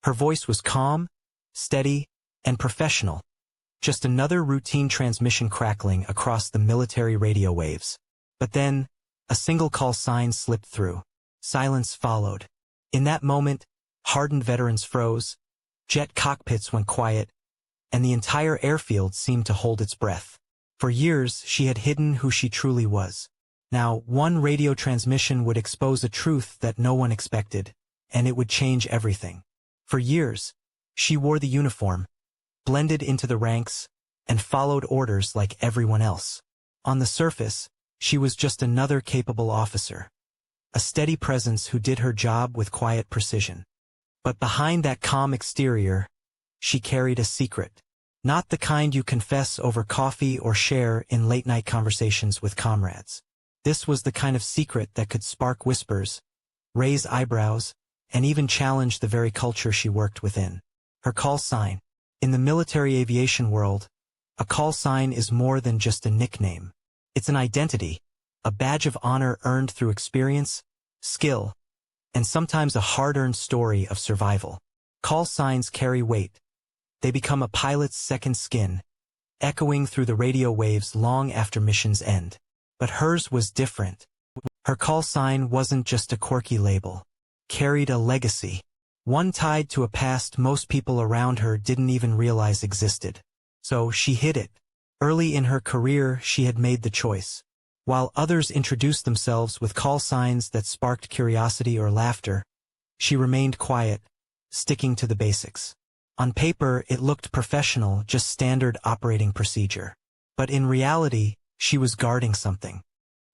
Her voice was calm, steady, and professional, just another routine transmission crackling across the military radio waves. But then, a single call sign slipped through. Silence followed. In that moment, hardened veterans froze, jet cockpits went quiet, and the entire airfield seemed to hold its breath. For years, she had hidden who she truly was. Now, one radio transmission would expose a truth that no one expected, and it would change everything. For years, she wore the uniform, blended into the ranks, and followed orders like everyone else. On the surface, she was just another capable officer, a steady presence who did her job with quiet precision. But behind that calm exterior, she carried a secret. Not the kind you confess over coffee or share in late-night conversations with comrades. This was the kind of secret that could spark whispers, raise eyebrows, and even challenge the very culture she worked within. Her call sign. In the military aviation world, a call sign is more than just a nickname. It's an identity, a badge of honor earned through experience, skill, and sometimes a hard-earned story of survival. Call signs carry weight. They become a pilot's second skin, echoing through the radio waves long after missions end. But hers was different. Her call sign wasn't just a quirky label. It carried a legacy. One tied to a past most people around her didn't even realize existed. So she hid it. Early in her career, she had made the choice. While others introduced themselves with call signs that sparked curiosity or laughter, she remained quiet, sticking to the basics. On paper, it looked professional, just standard operating procedure. But in reality, she was guarding something.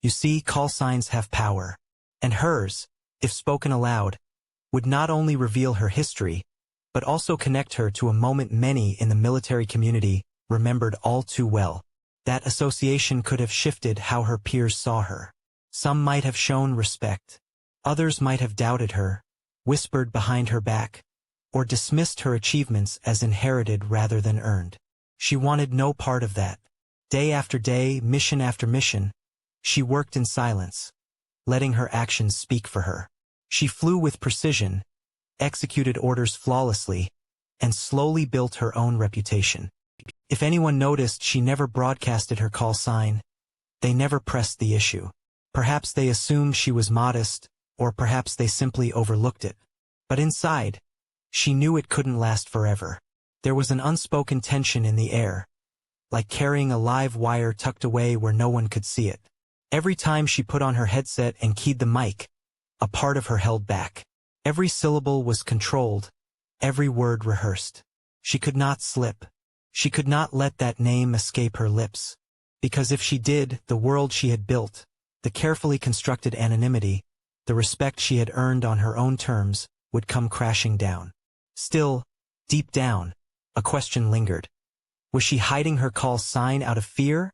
You see, call signs have power. And hers, if spoken aloud, would not only reveal her history, but also connect her to a moment many in the military community remembered all too well. That association could have shifted how her peers saw her. Some might have shown respect. Others might have doubted her, whispered behind her back, or dismissed her achievements as inherited rather than earned. She wanted no part of that. Day after day, mission after mission, she worked in silence, letting her actions speak for her. She flew with precision, executed orders flawlessly, and slowly built her own reputation. If anyone noticed, she never broadcasted her call sign. They never pressed the issue. Perhaps they assumed she was modest, or perhaps they simply overlooked it. But inside, she knew it couldn't last forever. There was an unspoken tension in the air, like carrying a live wire tucked away where no one could see it. Every time she put on her headset and keyed the mic, a part of her held back. Every syllable was controlled, every word rehearsed. She could not slip. She could not let that name escape her lips. Because if she did, the world she had built, the carefully constructed anonymity, the respect she had earned on her own terms, would come crashing down. Still, deep down, a question lingered. Was she hiding her call sign out of fear,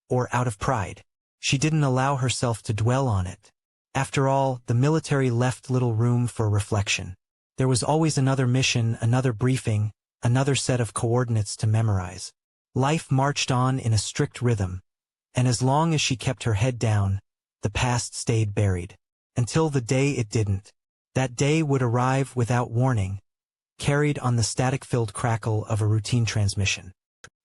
or out of pride? She didn't allow herself to dwell on it. After all, the military left little room for reflection. There was always another mission, another briefing, another set of coordinates to memorize. Life marched on in a strict rhythm, and as long as she kept her head down, the past stayed buried. Until the day it didn't. That day would arrive without warning, carried on the static-filled crackle of a routine transmission.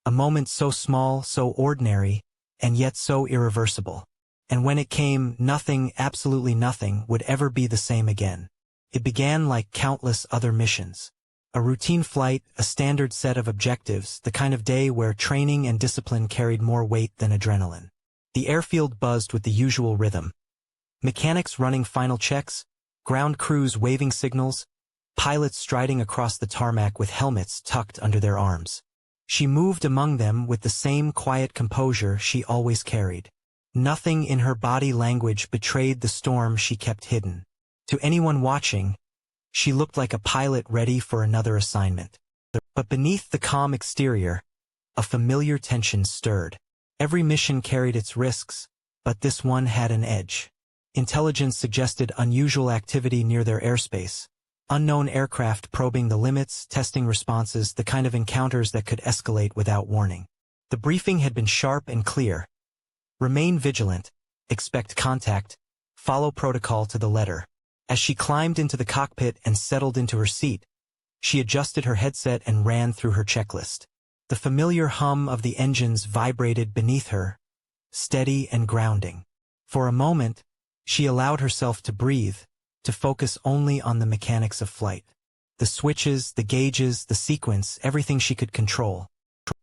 A moment so small, so ordinary, and yet so irreversible. And when it came, nothing, absolutely nothing, would ever be the same again. It began like countless other missions. A routine flight, a standard set of objectives, the kind of day where training and discipline carried more weight than adrenaline. The airfield buzzed with the usual rhythm. Mechanics running final checks, ground crews waving signals, pilots striding across the tarmac with helmets tucked under their arms. She moved among them with the same quiet composure she always carried. Nothing in her body language betrayed the storm she kept hidden. To anyone watching, she looked like a pilot ready for another assignment. But beneath the calm exterior, a familiar tension stirred. Every mission carried its risks, but this one had an edge. Intelligence suggested unusual activity near their airspace. Unknown aircraft probing the limits, testing responses, the kind of encounters that could escalate without warning. The briefing had been sharp and clear. Remain vigilant, expect contact, follow protocol to the letter. As she climbed into the cockpit and settled into her seat, She adjusted her headset and ran through her checklist. The familiar hum of the engines vibrated beneath her, steady and grounding. For a moment, she allowed herself to breathe, to focus only on the mechanics of flight. The switches, the gauges, the sequence, everything she could control.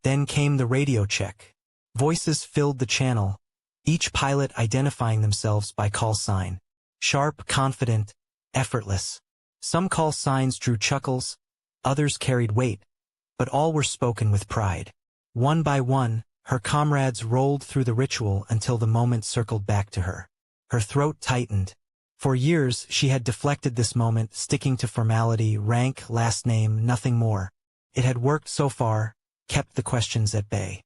Then came the radio check. Voices filled the channel, each pilot identifying themselves by call sign. Sharp, confident, effortless. Some call signs drew chuckles, others carried weight, but all were spoken with pride. One by one, her comrades rolled through the ritual until the moment circled back to her. Her throat tightened. For years, she had deflected this moment, sticking to formality, rank, last name, nothing more. It had worked so far, kept the questions at bay.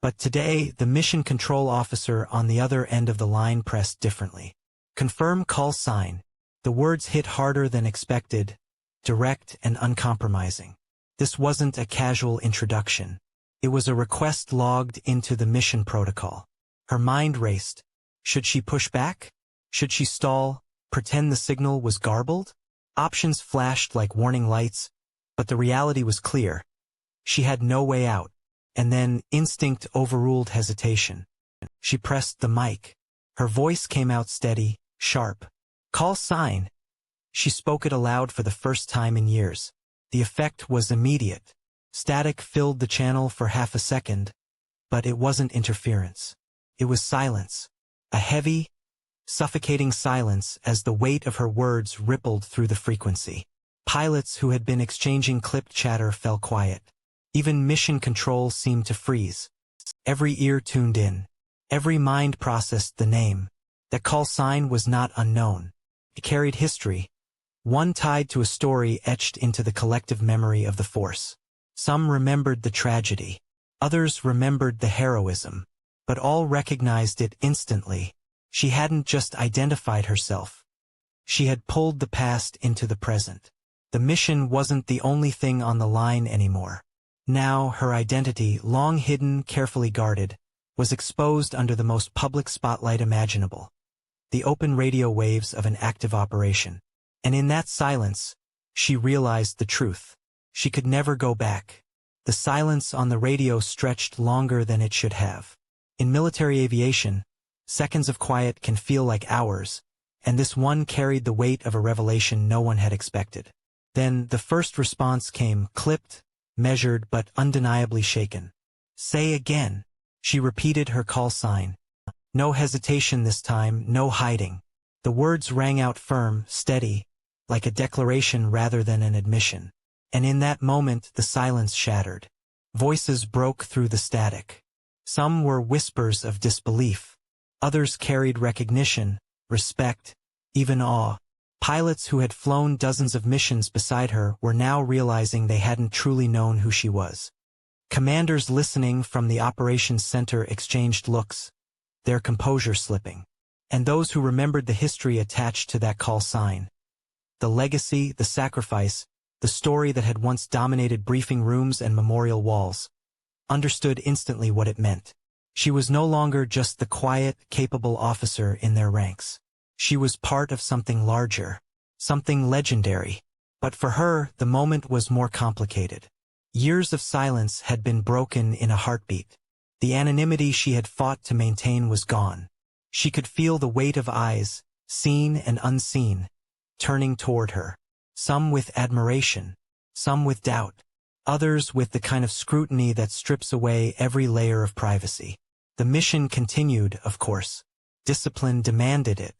But today, the mission control officer on the other end of the line pressed differently. Confirm call sign. The words hit harder than expected, direct and uncompromising. This wasn't a casual introduction. It was a request logged into the mission protocol. Her mind raced. Should she push back? Should she stall, pretend the signal was garbled? Options flashed like warning lights, but the reality was clear. She had no way out, and then instinct overruled hesitation. She pressed the mic. Her voice came out steady, sharp. Call sign. She spoke it aloud for the first time in years. The effect was immediate. Static filled the channel for half a second, but it wasn't interference. It was silence. A heavy, suffocating silence as the weight of her words rippled through the frequency. Pilots who had been exchanging clipped chatter fell quiet. Even mission control seemed to freeze. Every ear tuned in. Every mind processed the name. That call sign was not unknown. It carried history, one tied to a story etched into the collective memory of the force. Some remembered the tragedy. Others remembered the heroism. But all recognized it instantly. She hadn't just identified herself. She had pulled the past into the present. The mission wasn't the only thing on the line anymore. Now her identity, long hidden, carefully guarded, was exposed under the most public spotlight imaginable. The open radio waves of an active operation. And in that silence, she realized the truth. She could never go back. The silence on the radio stretched longer than it should have. In military aviation, seconds of quiet can feel like hours, and this one carried the weight of a revelation no one had expected. Then the first response came, clipped, measured but undeniably shaken. Say again. She repeated her call sign. No hesitation this time, no hiding. The words rang out firm, steady, like a declaration rather than an admission. And in that moment the silence shattered. Voices broke through the static. Some were whispers of disbelief. Others carried recognition, respect, even awe. Pilots who had flown dozens of missions beside her were now realizing they hadn't truly known who she was. Commanders listening from the operations center exchanged looks, their composure slipping. And those who remembered the history attached to that call sign. The legacy, the sacrifice, the story that had once dominated briefing rooms and memorial walls, understood instantly what it meant. She was no longer just the quiet, capable officer in their ranks. She was part of something larger, something legendary. But for her, the moment was more complicated. Years of silence had been broken in a heartbeat. The anonymity she had fought to maintain was gone. She could feel the weight of eyes, seen and unseen, turning toward her. Some with admiration, some with doubt, others with the kind of scrutiny that strips away every layer of privacy. The mission continued, of course. Discipline demanded it.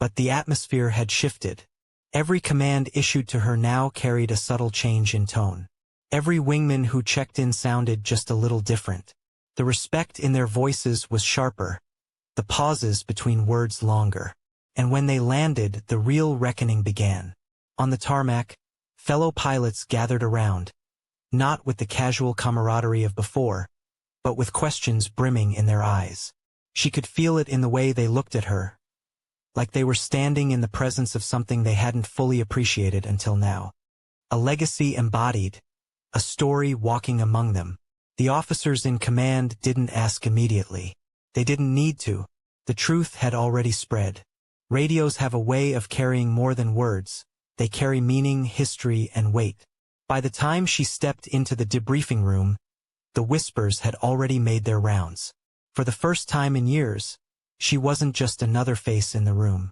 But the atmosphere had shifted. Every command issued to her now carried a subtle change in tone. Every wingman who checked in sounded just a little different. The respect in their voices was sharper, the pauses between words longer. And when they landed, the real reckoning began. On the tarmac, fellow pilots gathered around, not with the casual camaraderie of before, but with questions brimming in their eyes. She could feel it in the way they looked at her, like they were standing in the presence of something they hadn't fully appreciated until now. A legacy embodied, a story walking among them. The officers in command didn't ask immediately. They didn't need to. The truth had already spread. Radios have a way of carrying more than words. They carry meaning, history, and weight. By the time she stepped into the debriefing room, the whispers had already made their rounds. For the first time in years, she wasn't just another face in the room.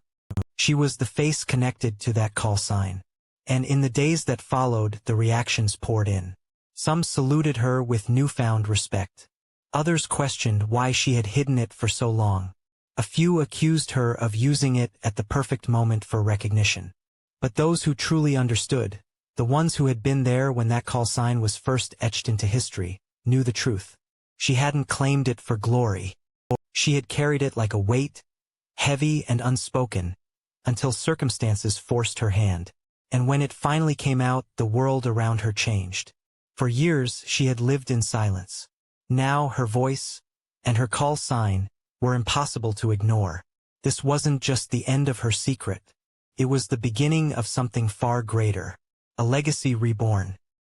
She was the face connected to that call sign. And in the days that followed, the reactions poured in. Some saluted her with newfound respect. Others questioned why she had hidden it for so long. A few accused her of using it at the perfect moment for recognition. But those who truly understood, the ones who had been there when that call sign was first etched into history, knew the truth. She hadn't claimed it for glory. She had carried it like a weight, heavy and unspoken, until circumstances forced her hand. And when it finally came out, the world around her changed. For years, she had lived in silence. Now her voice and her call sign were impossible to ignore. This wasn't just the end of her secret. It was the beginning of something far greater, a legacy reborn.